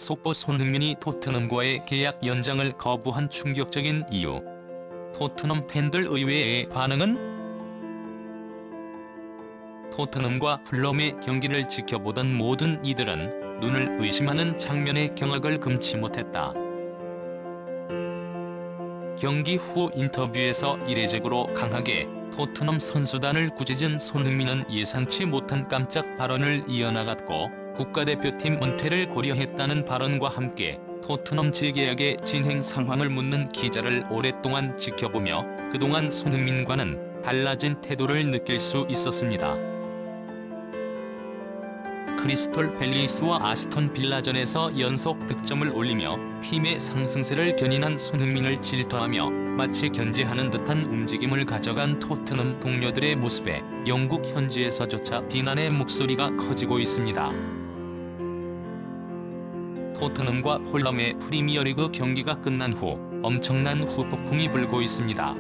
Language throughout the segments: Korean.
속보 손흥민이 토트넘과의 계약 연장을 거부한 충격적인 이유. 토트넘 팬들 의외의 반응은? 토트넘과 풀럼의 경기를 지켜보던 모든 이들은 눈을 의심하는 장면에 경악을 금치 못했다. 경기 후 인터뷰에서 이례적으로 강하게 토트넘 선수단을 꾸짖은 손흥민은 예상치 못한 깜짝 발언을 이어나갔고, 국가대표팀 은퇴를 고려했다는 발언과 함께 토트넘 재계약의 진행 상황을 묻는 기자를 오랫동안 지켜보며 그동안 손흥민과는 달라진 태도를 느낄 수 있었습니다. 크리스털 팰리스와 아스톤 빌라전에서 연속 득점을 올리며 팀의 상승세를 견인한 손흥민을 질투하며 마치 견제하는 듯한 움직임을 가져간 토트넘 동료들의 모습에 영국 현지에서조차 비난의 목소리가 커지고 있습니다. 토트넘과 폴럼의 프리미어리그 경기가 끝난 후 엄청난 후폭풍이 불고 있습니다.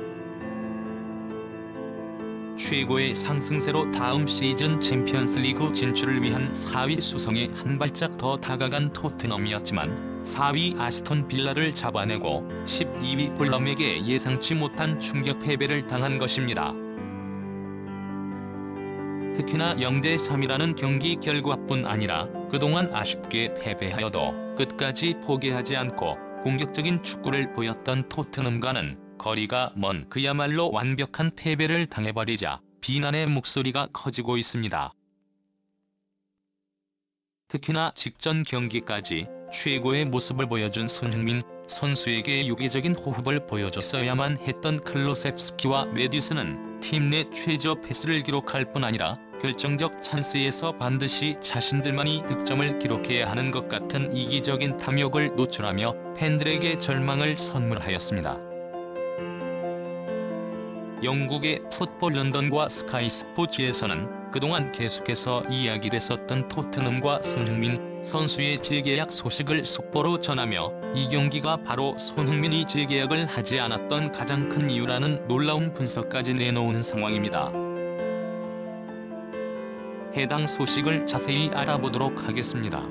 최고의 상승세로 다음 시즌 챔피언스리그 진출을 위한 4위 수성에 한 발짝 더 다가간 토트넘이었지만 4위 아스톤 빌라를 잡아내고 12위 폴럼에게 예상치 못한 충격 패배를 당한 것입니다. 특히나 0대3이라는 경기 결과뿐 아니라 그동안 아쉽게 패배하여도 끝까지 포기하지 않고 공격적인 축구를 보였던 토트넘과는 거리가 먼 그야말로 완벽한 패배를 당해버리자 비난의 목소리가 커지고 있습니다. 특히나 직전 경기까지 최고의 모습을 보여준 손흥민 선수에게 유기적인 호흡을 보여줬어야만 했던 클로셉스키와 메디슨은 팀 내 최저 패스를 기록할 뿐 아니라 결정적 찬스에서 반드시 자신들만이 득점을 기록해야 하는 것 같은 이기적인 탐욕을 노출하며 팬들에게 절망을 선물하였습니다. 영국의 풋볼 런던과 스카이 스포츠에서는 그동안 계속해서 이야기됐었던 토트넘과 손흥민 선수의 재계약 소식을 속보로 전하며 이 경기가 바로 손흥민이 재계약을 하지 않았던 가장 큰 이유라는 놀라운 분석까지 내놓은 상황입니다. 해당 소식을 자세히 알아보도록 하겠습니다.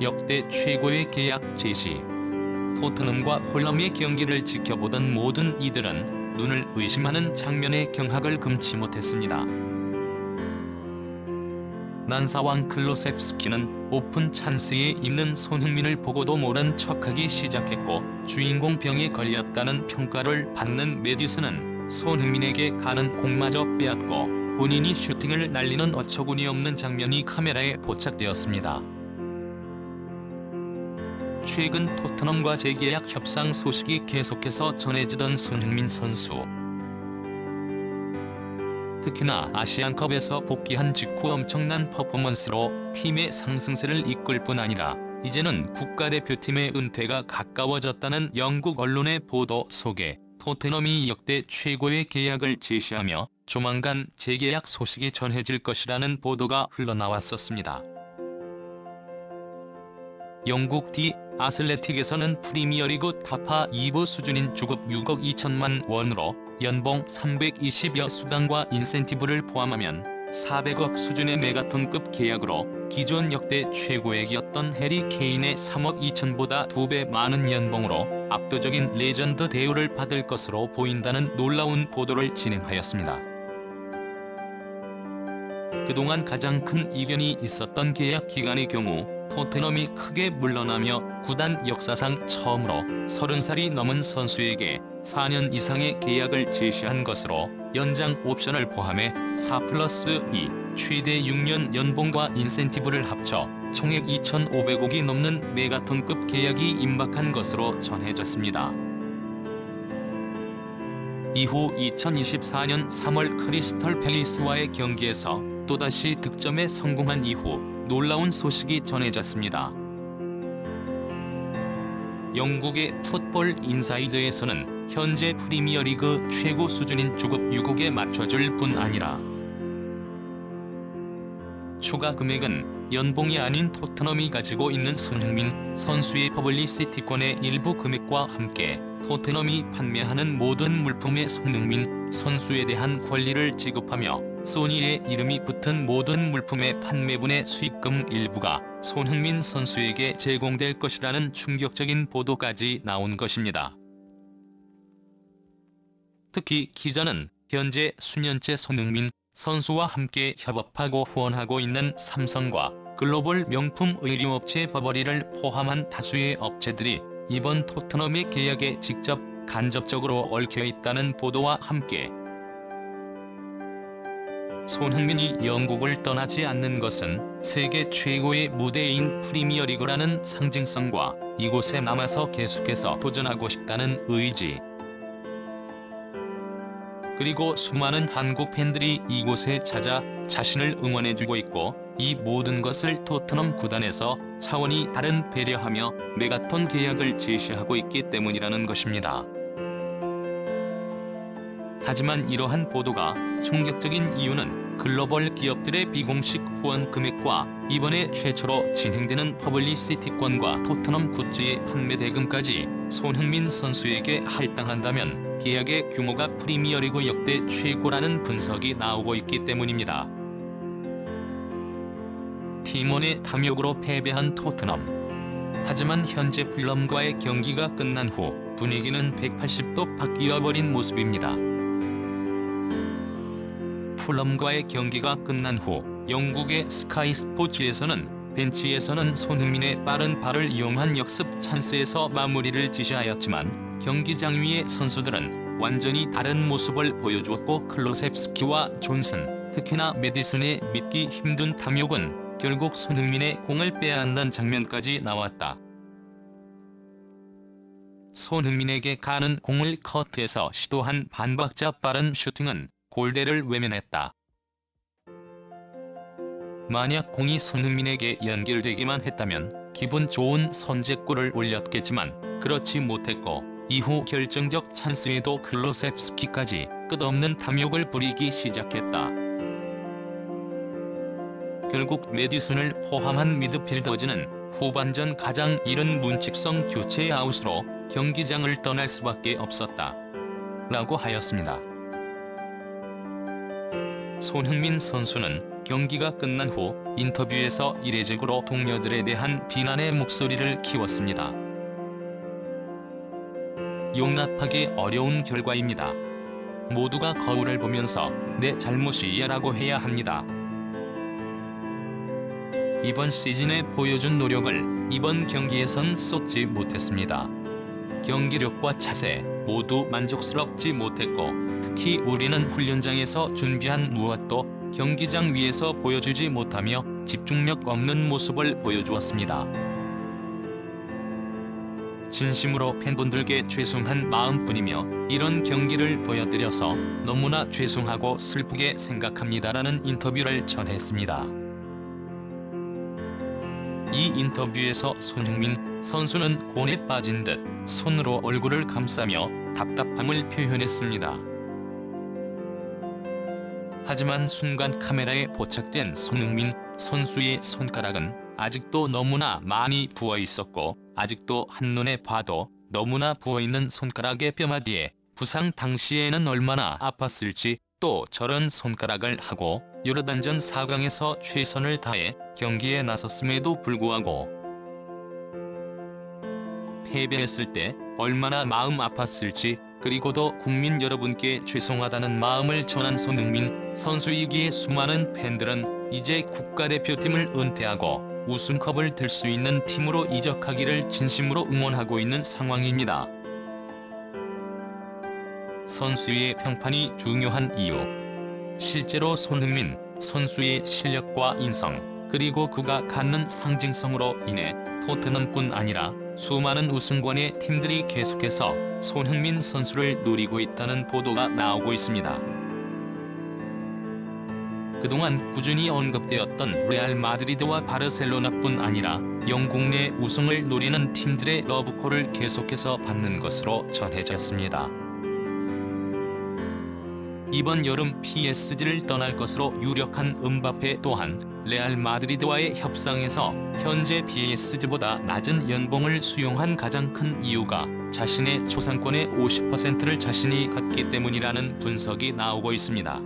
역대 최고의 계약 제시. 토트넘과 폴럼의 경기를 지켜보던 모든 이들은 눈을 의심하는 장면에 경악을 금치 못했습니다. 난사왕 클로셉스키는 오픈 찬스에 있는 손흥민을 보고도 모른 척하기 시작했고, 주인공 병에 걸렸다는 평가를 받는 메디슨은 손흥민에게 가는 공마저 빼앗고 본인이 슈팅을 날리는 어처구니없는 장면이 카메라에 포착되었습니다. 최근 토트넘과 재계약 협상 소식이 계속해서 전해지던 손흥민 선수. 특히나 아시안컵에서 복귀한 직후 엄청난 퍼포먼스로 팀의 상승세를 이끌 뿐 아니라 이제는 국가대표팀의 은퇴가 가까워졌다는 영국 언론의 보도 속에 토트넘이 역대 최고의 계약을 제시하며 조만간 재계약 소식이 전해질 것이라는 보도가 흘러나왔었습니다. 영국 디 아슬레틱에서는 프리미어리그 타파 2부 수준인 주급 6억 2천만 원으로 연봉 320여 수당과 인센티브를 포함하면 400억 수준의 메가톤급 계약으로 기존 역대 최고액이었던 해리 케인의 3억 2천보다 2배 많은 연봉으로 압도적인 레전드 대우를 받을 것으로 보인다는 놀라운 보도를 진행하였습니다. 그동안 가장 큰 이견이 있었던 계약 기간의 경우 토트넘이 크게 물러나며 구단 역사상 처음으로 30살이 넘은 선수에게 4년 이상의 계약을 제시한 것으로 연장 옵션을 포함해 4+2 최대 6년 연봉과 인센티브를 합쳐 총액 2,500억이 넘는 메가톤급 계약이 임박한 것으로 전해졌습니다. 이후 2024년 3월 크리스털 팰리스와의 경기에서 또다시 득점에 성공한 이후 놀라운 소식이 전해졌습니다. 영국의 풋볼 인사이드에서는 현재 프리미어리그 최고 수준인 주급 6억에 맞춰줄 뿐 아니라 추가 금액은 연봉이 아닌 토트넘이 가지고 있는 손흥민 선수의 퍼블리시티권의 일부 금액과 함께 토트넘이 판매하는 모든 물품에 손흥민 선수에 대한 권리를 지급하며 소니의 이름이 붙은 모든 물품의 판매분의 수익금 일부가 손흥민 선수에게 제공될 것이라는 충격적인 보도까지 나온 것입니다. 특히 기자는 현재 수년째 손흥민 선수와 함께 협업하고 후원하고 있는 삼성과 글로벌 명품 의류업체 버버리를 포함한 다수의 업체들이 이번 토트넘의 계약에 직접 간접적으로 얽혀있다는 보도와 함께 손흥민이 영국을 떠나지 않는 것은 세계 최고의 무대인 프리미어리그라는 상징성과 이곳에 남아서 계속해서 도전하고 싶다는 의지, 그리고 수많은 한국 팬들이 이곳에 찾아 자신을 응원해주고 있고 이 모든 것을 토트넘 구단에서 차원이 다른 배려하며 메가톤 계약을 제시하고 있기 때문이라는 것입니다. 하지만 이러한 보도가 충격적인 이유는 글로벌 기업들의 비공식 후원 금액과 이번에 최초로 진행되는 퍼블리시티권과 토트넘 굿즈의 판매 대금까지 손흥민 선수에게 할당한다면 계약의 규모가 프리미어리그 역대 최고라는 분석이 나오고 있기 때문입니다. 팀원의 탐욕으로 패배한 토트넘. 하지만 현재 풀럼과의 경기가 끝난 후 분위기는 180도 바뀌어버린 모습입니다. 풀럼과의 경기가 끝난 후 영국의 스카이 스포츠에서는 벤치에서는 손흥민의 빠른 발을 이용한 역습 찬스에서 마무리를 지시하였지만 경기장 위의 선수들은 완전히 다른 모습을 보여주었고 클로셉스키와 존슨, 특히나 메디슨의 믿기 힘든 탐욕은 결국 손흥민의 공을 빼앗는 장면까지 나왔다. 손흥민에게 가는 공을 커트해서 시도한 반박자 빠른 슈팅은 골대를 외면했다. 만약 공이 손흥민에게 연결되기만 했다면 기분 좋은 선제골을 올렸겠지만 그렇지 못했고 이후 결정적 찬스에도 클로셉스키까지 끝없는 탐욕을 부리기 시작했다. 결국 메디슨을 포함한 미드필더진은 후반전 가장 이른 문칙성 교체 아웃으로 경기장을 떠날 수밖에 없었다. 라고 하였습니다. 손흥민 선수는 경기가 끝난 후 인터뷰에서 이례적으로 동료들에 대한 비난의 목소리를 키웠습니다. 용납하기 어려운 결과입니다. 모두가 거울을 보면서 내 잘못이야 라고 해야 합니다. 이번 시즌에 보여준 노력을 이번 경기에선 쏟지 못했습니다. 경기력과 자세 모두 만족스럽지 못했고 특히 우리는 훈련장에서 준비한 무엇도 경기장 위에서 보여주지 못하며 집중력 없는 모습을 보여주었습니다. 진심으로 팬분들께 죄송한 마음뿐이며 이런 경기를 보여드려서 너무나 죄송하고 슬프게 생각합니다라는 인터뷰를 전했습니다. 이 인터뷰에서 손흥민 선수는 곤에 빠진 듯 손으로 얼굴을 감싸며 답답함을 표현했습니다. 하지만 순간 카메라에 포착된 손흥민 선수의 손가락은 아직도 너무나 많이 부어 있었고 아직도 한눈에 봐도 너무나 부어있는 손가락의 뼈마디에 부상 당시에는 얼마나 아팠을지 또 저런 손가락을 하고 유럽단전 4강에서 최선을 다해 경기에 나섰음에도 불구하고 패배했을 때 얼마나 마음 아팠을지 그리고도 국민 여러분께 죄송하다는 마음을 전한 손흥민 선수이기에 수많은 팬들은 이제 국가대표팀을 은퇴하고 우승컵을 들 수 있는 팀으로 이적하기를 진심으로 응원하고 있는 상황입니다. 선수의 평판이 중요한 이유. 실제로 손흥민 선수의 실력과 인성, 그리고 그가 갖는 상징성으로 인해 토트넘뿐 아니라 수많은 우승권의 팀들이 계속해서 손흥민 선수를 노리고 있다는 보도가 나오고 있습니다. 그동안 꾸준히 언급되었던 레알 마드리드와 바르셀로나뿐 아니라 영국 내 우승을 노리는 팀들의 러브콜을 계속해서 받는 것으로 전해졌습니다. 이번 여름 PSG를 떠날 것으로 유력한 음바페 또한 레알 마드리드와의 협상에서 현재 PSG보다 낮은 연봉을 수용한 가장 큰 이유가 자신의 초상권의 50%를 자신이 갖기 때문이라는 분석이 나오고 있습니다.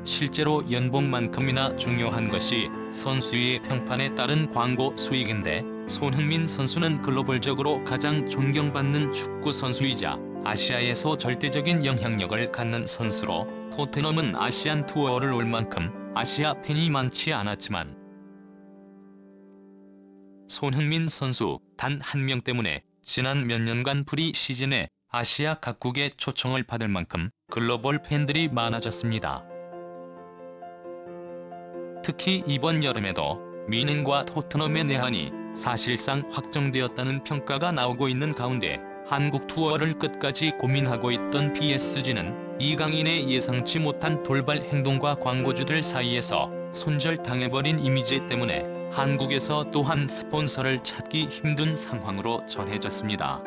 실제로 연봉만큼이나 중요한 것이 선수의 평판에 따른 광고 수익인데, 손흥민 선수는 글로벌적으로 가장 존경받는 축구 선수이자 아시아에서 절대적인 영향력을 갖는 선수로, 토트넘은 아시안 투어를 올 만큼 아시아 팬이 많지 않았지만 손흥민 선수 단 한 명 때문에 지난 몇 년간 프리 시즌에 아시아 각국의 초청을 받을 만큼 글로벌 팬들이 많아졌습니다. 특히 이번 여름에도 미넨과 토트넘의 내한이 사실상 확정되었다는 평가가 나오고 있는 가운데, 한국 투어를 끝까지 고민하고 있던 PSG는 이강인의 예상치 못한 돌발 행동과 광고주들 사이에서 손절당해버린 이미지 때문에 한국에서 또한 스폰서를 찾기 힘든 상황으로 전해졌습니다.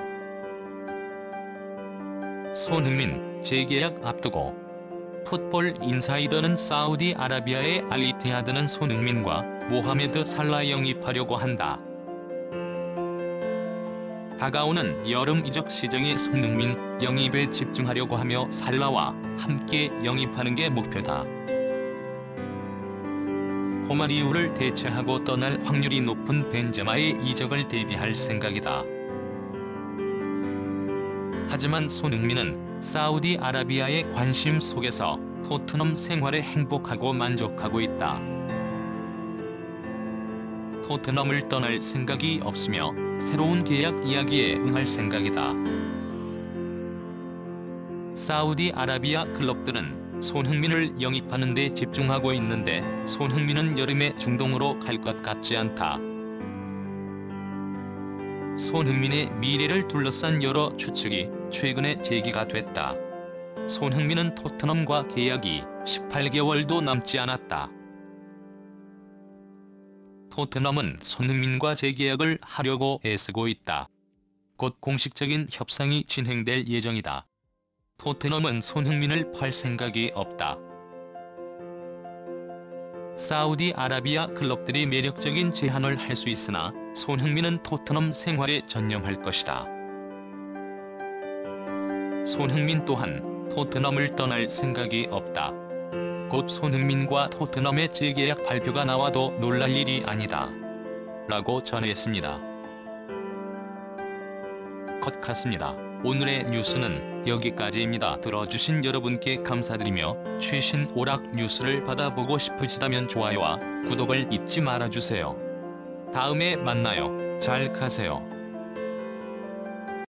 손흥민 재계약 앞두고 풋볼 인사이더는 사우디아라비아의 알리티하드는 손흥민과 모하메드 살라 영입하려고 한다. 다가오는 여름 이적 시장에 손흥민 영입에 집중하려고 하며 살라와 함께 영입하는 게 목표다. 호마리우를 대체하고 떠날 확률이 높은 벤제마의 이적을 대비할 생각이다. 하지만 손흥민은 사우디아라비아의 관심 속에서 토트넘 생활에 행복하고 만족하고 있다. 토트넘을 떠날 생각이 없으며 새로운 계약 이야기에 응할 생각이다. 사우디아라비아 클럽들은 손흥민을 영입하는 데 집중하고 있는데, 손흥민은 여름에 중동으로 갈 것 같지 않다. 손흥민의 미래를 둘러싼 여러 추측이 최근에 제기가 됐다. 손흥민은 토트넘과 계약이 18개월도 남지 않았다. 토트넘은 손흥민과 재계약을 하려고 애쓰고 있다. 곧 공식적인 협상이 진행될 예정이다. 토트넘은 손흥민을 팔 생각이 없다. 사우디아라비아 클럽들이 매력적인 제안을 할 수 있으나 손흥민은 토트넘 생활에 전념할 것이다. 손흥민 또한 토트넘을 떠날 생각이 없다. 곧 손흥민과 토트넘의 재계약 발표가 나와도 놀랄 일이 아니다. 라고 전했습니다. 컷 같습니다. 오늘의 뉴스는 여기까지입니다. 들어주신 여러분께 감사드리며, 최신 오락 뉴스를 받아보고 싶으시다면 좋아요와 구독을 잊지 말아주세요. 다음에 만나요. 잘 가세요.